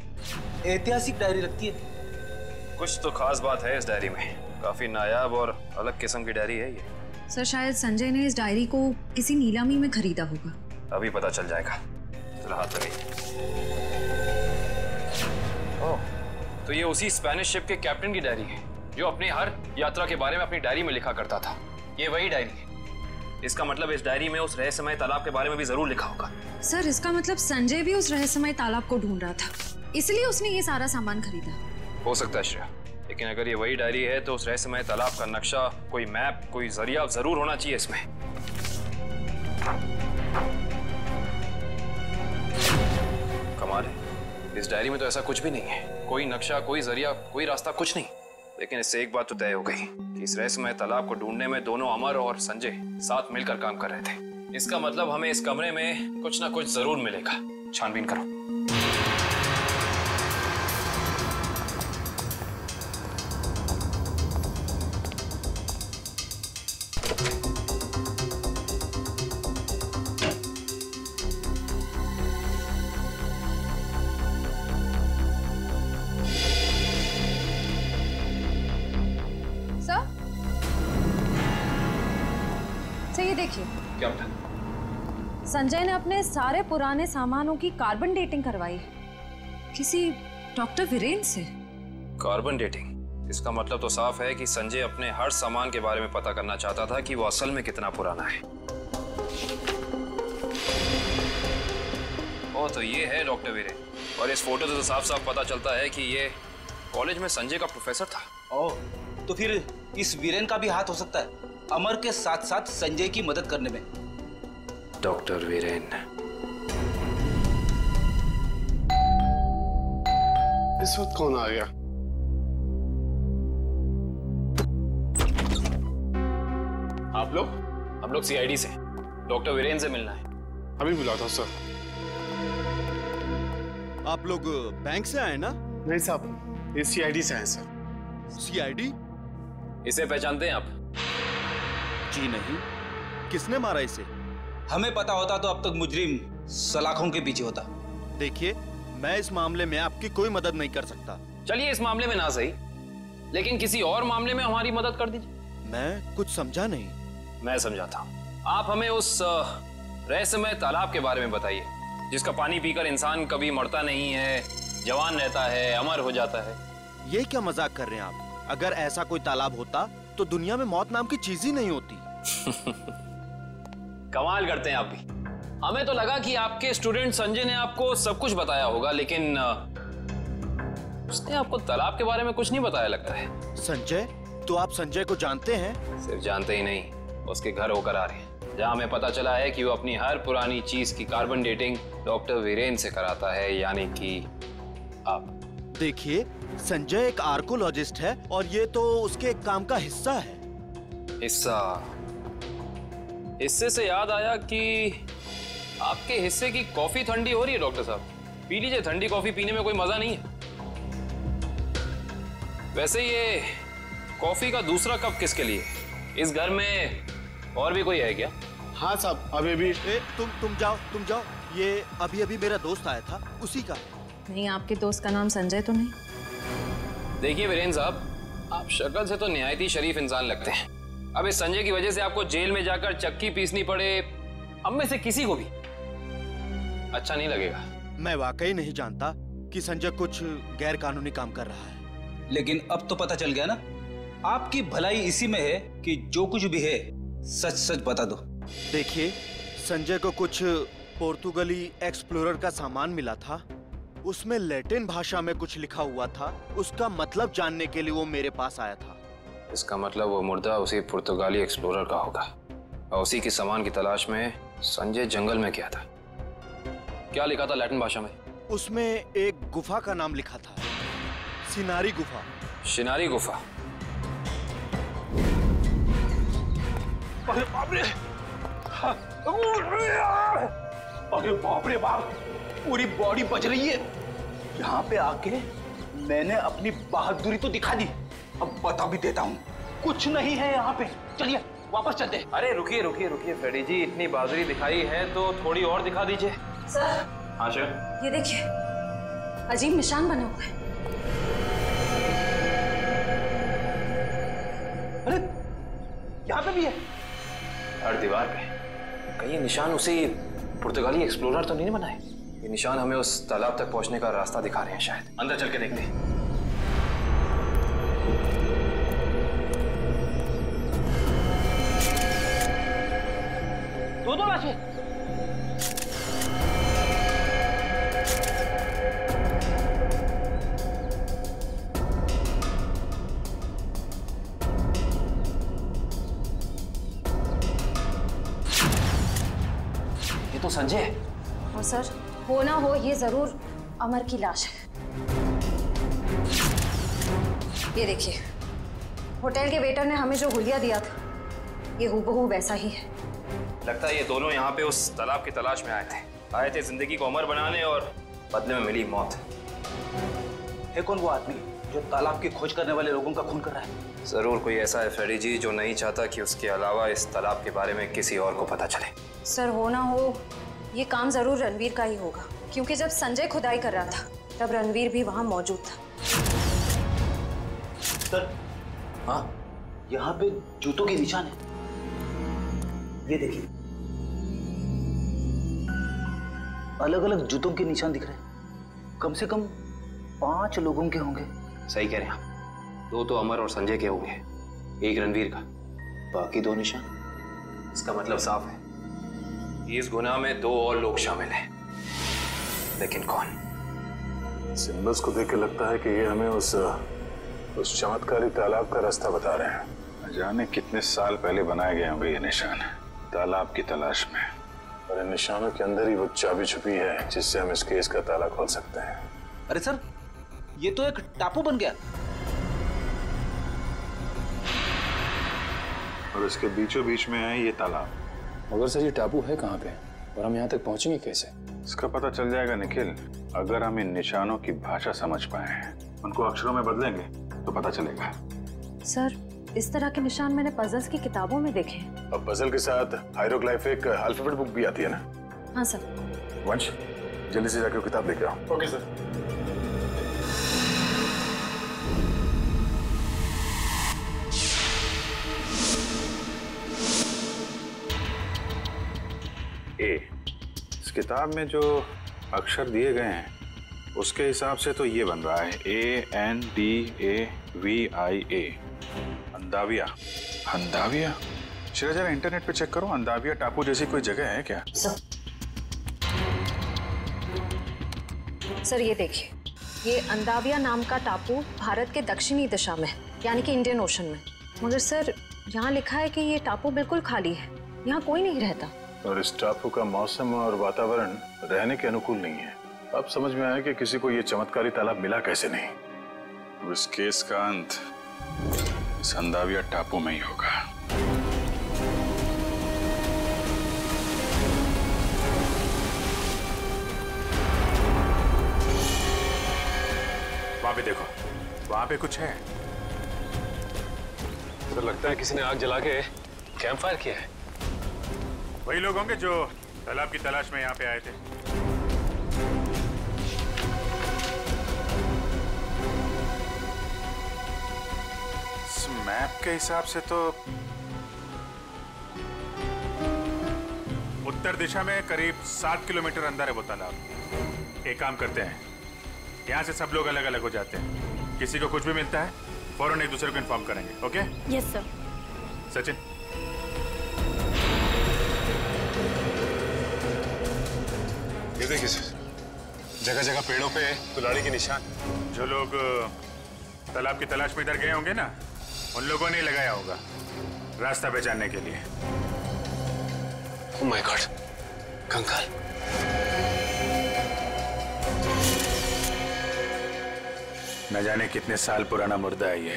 Speaker 18: ऐतिहासिक डायरी लगती है।
Speaker 19: कुछ तो खास बात है इस डायरी में, काफी नायाब और अलग किस्म की डायरी है ये।
Speaker 4: सर, शायद संजय ने इस डायरी को किसी नीलामी में खरीदा होगा।
Speaker 19: अभी पता चल जाएगा। जरा हाथ लगे। ओह, तो ये उसी स्पेनिश शिप के कैप्टन की डायरी है जो अपनी हर यात्रा के बारे में अपनी डायरी में लिखा करता था। ये वही डायरी है। इसका मतलब इस डायरी में उस रहस्यमय तालाब के बारे में भी जरूर लिखा होगा।
Speaker 4: सर, इसका मतलब संजय भी उस रहस्यमय तालाब को ढूंढ रहा था, इसलिए उसने ये सारा सामान खरीदा।
Speaker 19: हो सकता है श्रेया, लेकिन अगर ये वही डायरी है तो उस रहस्यमय तालाब का नक्शा, कोई मैप, कोई जरिया जरूर होना चाहिए इसमें। कमाल है, इस डायरी में तो ऐसा कुछ भी नहीं है, कोई नक्शा, कोई जरिया, कोई रास्ता, कुछ नहीं। लेकिन इससे एक बात तो तय हो गई कि इस रहस्यमय तालाब को ढूंढने में दोनों अमर और संजय साथ मिलकर काम कर रहे थे। इसका मतलब हमें इस कमरे में कुछ ना कुछ जरूर मिलेगा। छानबीन करो।
Speaker 4: ये देखिए,
Speaker 19: क्या बेटा?
Speaker 4: संजय ने अपने सारे पुराने सामानों की कार्बन डेटिंग करवाई किसी डॉक्टर वीरेन से।
Speaker 19: Carbon dating? इसका मतलब तो साफ है कि संजय अपने हर सामान के बारे में पता करना चाहता था कि वो असल में कितना पुराना है। ओ, तो ये है डॉक्टर वीरेन, और इस फोटो से तो साफ साफ पता चलता है कि ये कॉलेज में संजय का प्रोफेसर था।
Speaker 18: ओह, तो फिर इस वीरेन का भी हाथ हो सकता है अमर के साथ साथ संजय की मदद करने में।
Speaker 19: डॉक्टर वीरेन।
Speaker 14: इस वक्त कौन आ गया?
Speaker 19: आप लोग? हम लोग सीआईडी से, डॉक्टर वीरेन से मिलना है।
Speaker 14: अभी बुलाता हूं सर।
Speaker 9: आप लोग बैंक से आए ना?
Speaker 14: नहीं साहब, ये सीआईडी से आए सर।
Speaker 9: सीआईडी?
Speaker 19: इसे पहचानते हैं आप?
Speaker 9: जी नहीं। किसने मारा इसे?
Speaker 18: हमें पता होता तो अब तक मुजरिम सलाखों के पीछे होता।
Speaker 9: देखिए, मैं इस मामले में आपकी कोई मदद नहीं कर सकता।
Speaker 19: चलिए, इस मामले में ना सही, लेकिन किसी और मामले में हमारी मदद कर दीजिए।
Speaker 9: मैं कुछ समझा नहीं।
Speaker 19: मैं समझाता हूँ। आप हमें उस रहस्यमय तालाब के बारे में बताइए जिसका पानी पीकर इंसान कभी मरता नहीं है, जवान रहता है, अमर हो जाता है।
Speaker 9: ये क्या मजाक कर रहे हैं आप? अगर ऐसा कोई तालाब होता तो दुनिया में मौत नाम की चीज ही नहीं होती।
Speaker 19: कमाल करते हैं आप भी। हमें तो लगा कि आपके स्टूडेंट संजय ने आपको सब कुछ बताया होगा, लेकिन उसने आपको तालाब के बारे में कुछ नहीं बताया लगता है।
Speaker 9: संजय? तो आप संजय को जानते हैं?
Speaker 19: सिर्फ जानते ही नहीं, उसके घर होकर आ रहे हैं, जहाँ हमें पता चला है कि वो अपनी हर पुरानी चीज की कार्बन डेटिंग डॉक्टर वीरेन से कराता है, यानी कि आप।
Speaker 9: देखिए, संजय एक आर्कोलॉजिस्ट है और ये तो उसके एक काम का हिस्सा है।
Speaker 19: हिस्सा? हिस्से से याद आया कि आपके हिस्से की कॉफी ठंडी हो रही है डॉक्टर साहब, पी लीजिए। ठंडी कॉफी पीने में कोई मजा नहीं है। वैसे ये कॉफी का दूसरा कप किसके लिए? इस घर में और भी कोई है क्या?
Speaker 14: हाँ साहब, अभी भी।
Speaker 9: तुम जाओ। ये अभी अभी मेरा दोस्त आया था, उसी का है।
Speaker 4: नहीं, आपके दोस्त का नाम संजय तो नहीं?
Speaker 19: देखिए वीरेन साहब, आप शक्ल से तो निहायत ही शरीफ इंसान लगते हैं। अब इस संजय की वजह से आपको जेल में जाकर चक्की पीसनी पड़े, हम में से किसी को भी अच्छा नहीं लगेगा।
Speaker 9: मैं वाकई नहीं जानता कि संजय कुछ गैर कानूनी काम कर रहा है।
Speaker 18: लेकिन अब तो पता चल गया ना, आपकी भलाई इसी में है कि जो कुछ भी है सच सच बता दो।
Speaker 9: देखिए, संजय को कुछ पोर्तुगली एक्सप्लोरर का सामान मिला था, उसमें लैटिन भाषा में कुछ लिखा हुआ था। उसका मतलब जानने के लिए वो मेरे पास आया था।
Speaker 19: इसका मतलब वो मुर्दा उसी पुर्तगाली एक्सप्लोरर का होगा और उसी के सामान की तलाश में संजय जंगल में गया था। क्या लिखा था लैटिन भाषा में?
Speaker 21: उसमें एक गुफा का नाम लिखा था, सिनारी गुफा।
Speaker 19: शिनारी गुफा।
Speaker 11: अरे बाप रे! अरे बाप रे बाप! पूरी बॉडी बच रही है। यहाँ पे आके मैंने अपनी बहादुरी तो दिखा दी, अब बता भी देता हूँ, कुछ नहीं है यहाँ पे। चलिए वापस चलते।
Speaker 19: अरे रुकिए रुकिए रुकिए फ्रेडी जी, इतनी बहादुरी दिखाई है तो थोड़ी और दिखा दीजिए।
Speaker 4: सर,
Speaker 19: हाँ सर।
Speaker 4: ये देखिए, अजीब निशान बने हुए हैं।
Speaker 11: अरे यहाँ पे भी है।
Speaker 19: हर दीवार पे। कहीं ये निशान उसी पुर्तगाली एक्सप्लोरर तो नहीं बनाए? ये निशान हमें उस तालाब तक पहुंचने का रास्ता दिखा रहे हैं शायद। अंदर चल के देखते हैं।
Speaker 11: दो लाशें।
Speaker 19: ये तो संजय।
Speaker 4: और सर, हो ना हो ये जरूर अमर की लाश है। ये देखिए, होटल के वेटर ने हमें जो हुलिया दिया था, ये हूबहू वैसा ही है।
Speaker 19: लगता है ये दोनों यहाँ पे उस तालाब की तलाश में आए थे जिंदगी को अमर बनाने और बदले में मिली मौत।
Speaker 11: है कौन वो आदमी जो तालाब की खोज करने वाले लोगों का खून कर रहा है?
Speaker 19: जरूर कोई ऐसा है फ्रेडी जी जो नहीं चाहता कि उसके अलावा इस तालाब के बारे में किसी और को पता चले।
Speaker 4: सर, हो ना हो ये काम जरूर रणवीर का ही होगा, क्योंकि जब संजय खुदाई कर रहा था तब रणवीर भी वहां मौजूद था।
Speaker 11: सर, हाँ, यहाँ पे जूतों के निशान है। ये देखिए, अलग अलग जूतों के निशान दिख रहे हैं। कम से कम 5 लोगों के होंगे।
Speaker 19: सही कह रहे हैं आप। 2 तो अमर और संजय के होंगे, 1 रणवीर का, बाकी 2 निशान। इसका मतलब साफ है, इस गुनाह में 2 और लोग शामिल हैं, लेकिन कौन?
Speaker 7: सिंबल्स को देख के लगता है कि ये हमें उस चमत्कारी तालाब का रास्ता बता रहे हैं। न जाने कितने साल पहले बनाए गए होंगे ये निशान, तालाब की तलाश में। और इन निशानों के अंदर ही वो चाबी छुपी है जिससे हम इस केस का ताला खोल सकते हैं।
Speaker 11: अरे सर, ये तो एक टापू बन गया।
Speaker 7: और इसके बीचों बीच में है ये तालाब।
Speaker 20: मगर सर, ये टापू है कहाँ पे और हम यहाँ तक पहुंचेंगे कैसे?
Speaker 7: इसका पता चल जाएगा निखिल, अगर हम इन निशानों की भाषा समझ पाए, उनको अक्षरों में बदलेंगे तो पता चलेगा।
Speaker 4: सर, इस तरह के निशान मैंने पजल्स की किताबों में देखे हैं।
Speaker 7: अब पजल के साथ हायरोग्लाइफिक अल्फाबेट बुक भी आती है ना?
Speaker 4: हाँ सर।
Speaker 7: वंश, जल्दी से जाकर किताब लेके आओ।
Speaker 14: Okay sir.
Speaker 7: इस किताब में जो अक्षर दिए गए हैं उसके हिसाब से तो ये बन रहा है ANDAVIA, अंदाविया। अंदाविया? चलो जरा इंटरनेट पे चेक करो, अंदाविया टापू जैसी कोई जगह है क्या?
Speaker 4: सर, ये देखिए, ये अंदाविया नाम का टापू भारत के दक्षिणी दिशा में, यानी कि इंडियन ओशन में। मगर सर, यहाँ लिखा है कि ये टापू बिल्कुल खाली है, यहाँ कोई नहीं रहता।
Speaker 7: और इस टापू का मौसम और वातावरण रहने के अनुकूल नहीं है। अब समझ में आया कि किसी को ये चमत्कारी तालाब मिला कैसे नहीं। अब इस केस का अंत इस अंदाविया टापू में ही होगा। वहां पे देखो, वहां पे कुछ है।
Speaker 10: सर, लगता है किसी ने आग जला के कैंप फायर किया है।
Speaker 7: वही लोग होंगे जो तालाब की तलाश में यहाँ पे आए थे। इस मैप के हिसाब से तो उत्तर दिशा में करीब 7 किलोमीटर अंदर है वो तालाब। एक काम करते हैं, यहाँ से सब लोग अलग अलग हो जाते हैं। किसी को कुछ भी मिलता है फौरन एक दूसरे को इन्फॉर्म करेंगे। ओके?
Speaker 16: Yes sir.
Speaker 7: सचिन,
Speaker 10: ये देखिए सर, जगह जगह पेड़ों पे कुल्हाड़ी के निशान।
Speaker 7: जो लोग तालाब की तलाश में इधर गए होंगे ना, उन लोगों ने लगाया होगा रास्ता पहचानने के लिए।
Speaker 19: ओह माय गॉड, कंकाल।
Speaker 7: न जाने कितने साल पुराना मुर्दा है ये।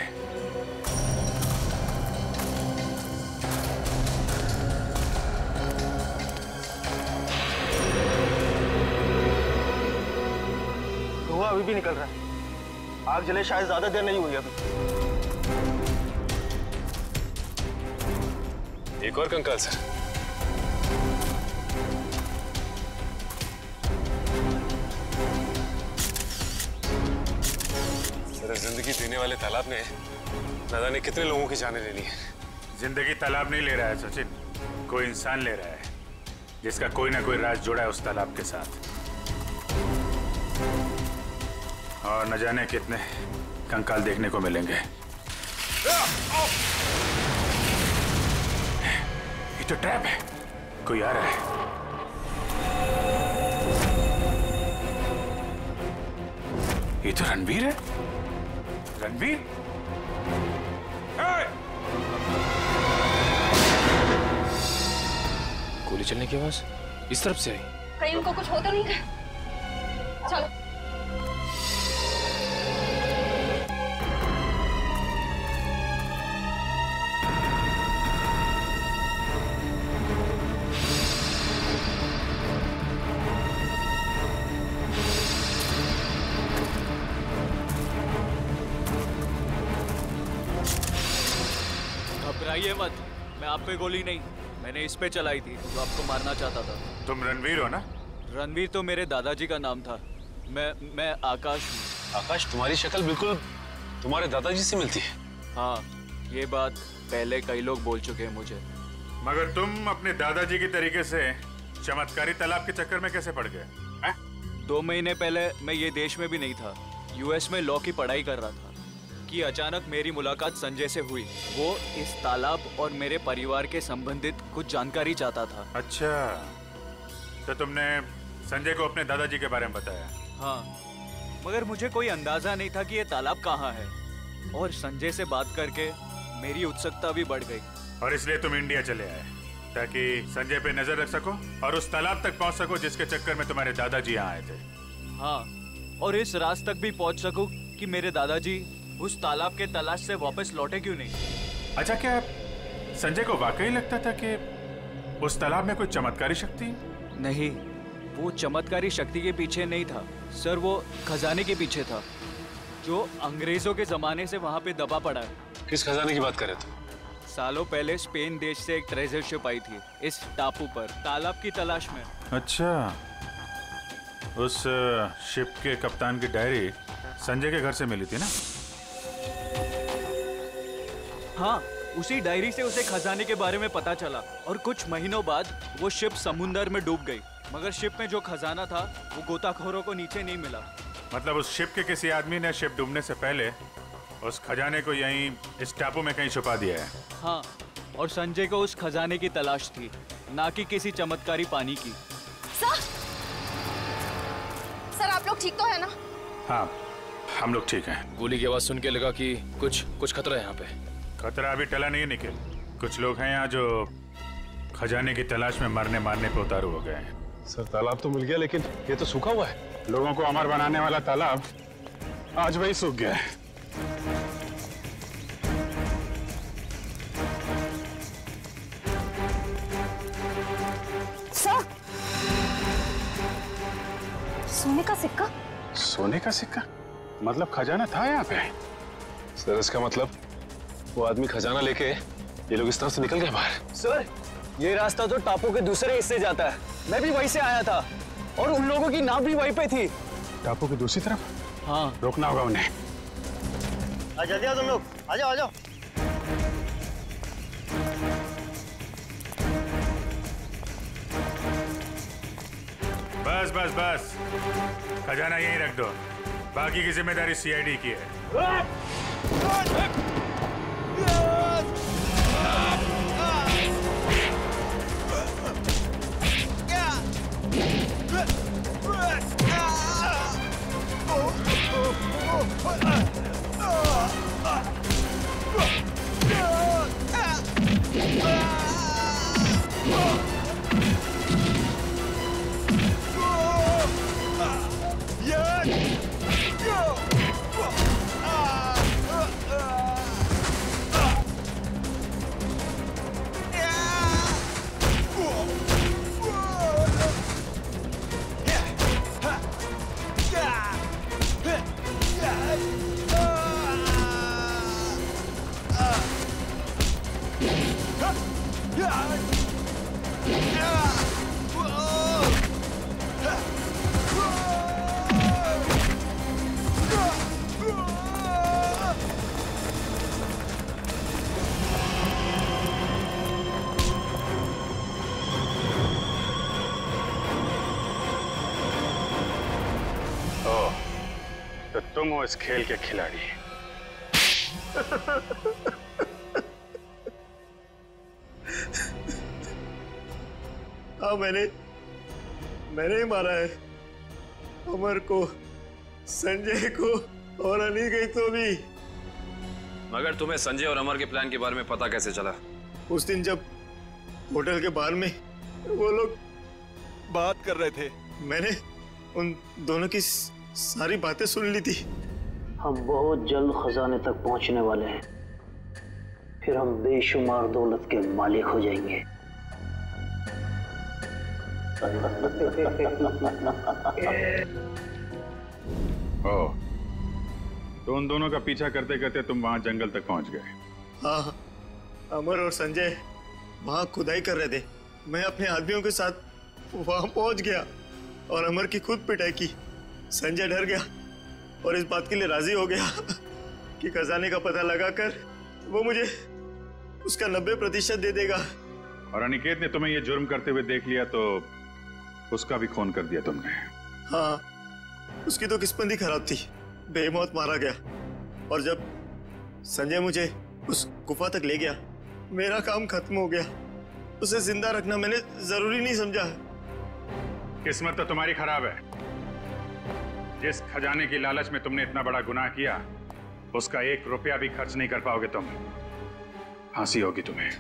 Speaker 21: धुआं अभी भी निकल रहा है। आग जले शायद ज्यादा देर नहीं हुई अभी।
Speaker 10: एक और कंकाल सर। सर, जिंदगी देने वाले तालाब ने न जाने कितने लोगों की जानें ले ली है।
Speaker 7: जिंदगी तालाब नहीं ले रहा है सचिन, कोई इंसान ले रहा है जिसका कोई ना कोई राज जुड़ा है उस तालाब के साथ। और न जाने कितने कंकाल देखने को मिलेंगे। ये तो ट्रैप है, कोई आ रहा है। ये तो रणवीर है। रणवीर?
Speaker 19: गोली चलने की आवाज इस तरफ से आई।
Speaker 4: कहीं उनको कुछ हो तो नहीं गया? चलो।
Speaker 2: घबराइए मत, मैं आप पे गोली नहीं, मैंने इस पे चलाई थी जो आपको मारना चाहता था।
Speaker 7: तुम रणवीर हो ना?
Speaker 2: रणवीर तो मेरे दादाजी का नाम था। मैं आकाश हूँ।
Speaker 10: आकाश, तुम्हारी शक्ल बिल्कुल तुम्हारे दादाजी से मिलती है।
Speaker 2: हाँ, ये बात पहले कई लोग बोल चुके हैं मुझे।
Speaker 7: मगर तुम अपने दादाजी की तरीके से चमत्कारी तालाब के चक्कर में कैसे पड़ गए?
Speaker 2: 2 महीने पहले मैं ये देश में भी नहीं था, यूएस में लॉ की पढ़ाई कर रहा था कि अचानक मेरी मुलाकात संजय से हुई। वो इस तालाब और मेरे परिवार के संबंधित कुछ जानकारी चाहता था।
Speaker 7: अच्छा, तो तुमने संजय को अपने दादाजी के बारे में बताया?
Speaker 2: हाँ, मगर मुझे कोई अंदाजा नहीं था कि ये तालाब कहाँ है। और संजय से बात करके मेरी उत्सुकता भी बढ़ गई।
Speaker 7: और इसलिए तुम इंडिया चले आए ताकि संजय पे नजर रख सको और उस तालाब तक पहुंच सको जिसके चक्कर में तुम्हारे दादाजी यहाँ आए थे।
Speaker 2: हाँ, और इस राज तक भी पहुंच सकूं कि मेरे दादाजी उस तालाब के तलाश से वापस लौटे क्यों नहीं।
Speaker 7: अच्छा, क्या संजय को वाकई लगता था कि उस तालाब में कोई चमत्कारी शक्ति?
Speaker 2: नहीं, वो चमत्कारी शक्ति के पीछे नहीं था सर, वो खजाने के पीछे था जो अंग्रेजों के जमाने से वहाँ पे दबा पड़ा है।
Speaker 10: किस खजाने की बात कर रहे थे?
Speaker 2: सालों पहले स्पेन देश से एक ट्रेजर शिप आई थी इस टापू पर तालाब की तलाश में।
Speaker 7: अच्छा, उस शिप के कप्तान की डायरी संजय के घर से मिली थी ना?
Speaker 2: हाँ, उसी डायरी से उसे खजाने के बारे में पता चला और कुछ महीनों बाद वो शिप समुंदर में डूब गई। मगर शिप में जो खजाना था वो गोताखोरों को नीचे नहीं मिला।
Speaker 7: मतलब उस शिप के किसी आदमी ने शिप डूबने से पहले उस खजाने को यहीं इस टापू में कहीं छुपा दिया है।
Speaker 2: हाँ, और संजय को उस खजाने की तलाश थी, ना कि किसी चमत्कारी पानी की।
Speaker 4: सर, आप लोग ठीक तो है ना?
Speaker 7: हाँ, हम लोग ठीक हैं।
Speaker 19: गोली की आवाज सुन के लगा कि कुछ खतरा है यहाँ पे।
Speaker 7: खतरा अभी टला नहीं है निखिल। कुछ लोग हैं यहाँ जो खजाने की तलाश में मरने मारने पे उतारू हो गए हैं।
Speaker 10: सर, तालाब तो मिल गया लेकिन ये तो सूखा हुआ है।
Speaker 7: लोगों को अमर बनाने वाला तालाब आज वही सूख गया है।
Speaker 4: सर, सोने का सिक्का?
Speaker 7: सोने का सिक्का? मतलब खजाना था यहाँ पे?
Speaker 10: सर, इसका मतलब वो आदमी खजाना लेके ये लोग इस तरफ से निकल गए बाहर।
Speaker 6: सर, ये रास्ता तो टापू के दूसरे हिस्से जाता है। मैं भी वहीं से आया था और उन लोगों की नाव भी वहीं पे थी।
Speaker 7: टापू की दूसरी तरफ?
Speaker 2: हाँ,
Speaker 7: रोकना होगा उन्हें।
Speaker 21: जल्दी आओ तुम लोग, आ जाओ आ जाओ।
Speaker 7: बस बस बस, खजाना यहीं रख दो, बाकी की जिम्मेदारी सीआईडी की है। तो तुम हो इस खेल के खिलाड़ी।
Speaker 5: हाँ, मैंने ही मारा है अमर को, संजय को और अनिकेत को भी।
Speaker 19: मगर तुम्हें संजय और अमर के प्लान के बारे में पता कैसे चला?
Speaker 5: उस दिन जब होटल के बाहर में वो लोग
Speaker 1: बात कर रहे थे,
Speaker 5: मैंने उन दोनों की सारी बातें सुन ली थी।
Speaker 6: हम बहुत जल्द खजाने तक पहुंचने वाले हैं, फिर हम बेशुमार दौलत के मालिक हो जाएंगे।
Speaker 7: ओ, तो उन दोनों का पीछा करते करते तुम वहां जंगल तक पहुंच गए।
Speaker 5: हाँ, अमर और संजय वहां खुदाई कर रहे थे। मैं अपने आदमियों के साथ वहां पहुंच गया और अमर की खुद पिटाई की। संजय डर गया और इस बात के लिए राजी हो गया कि खजाने का पता लगाकर वो मुझे उसका 90% दे देगा।
Speaker 7: और अनिकेत ने तुम्हें ये जुर्म करते हुए देख लिया तो उसका भी खून कर दिया तुमने।
Speaker 5: हाँ, उसकी तो किस्मत ही खराब थी, बेमौत मारा गया। और जब संजय मुझे उस गुफा तक ले गया, मेरा काम खत्म हो गया। उसे जिंदा रखना मैंने जरूरी नहीं समझा।
Speaker 7: किस्मत तो तुम्हारी खराब है। जिस खजाने की लालच में तुमने इतना बड़ा गुनाह किया, उसका 1 रुपया भी खर्च नहीं कर पाओगे तुम। फांसी होगी तुम्हें।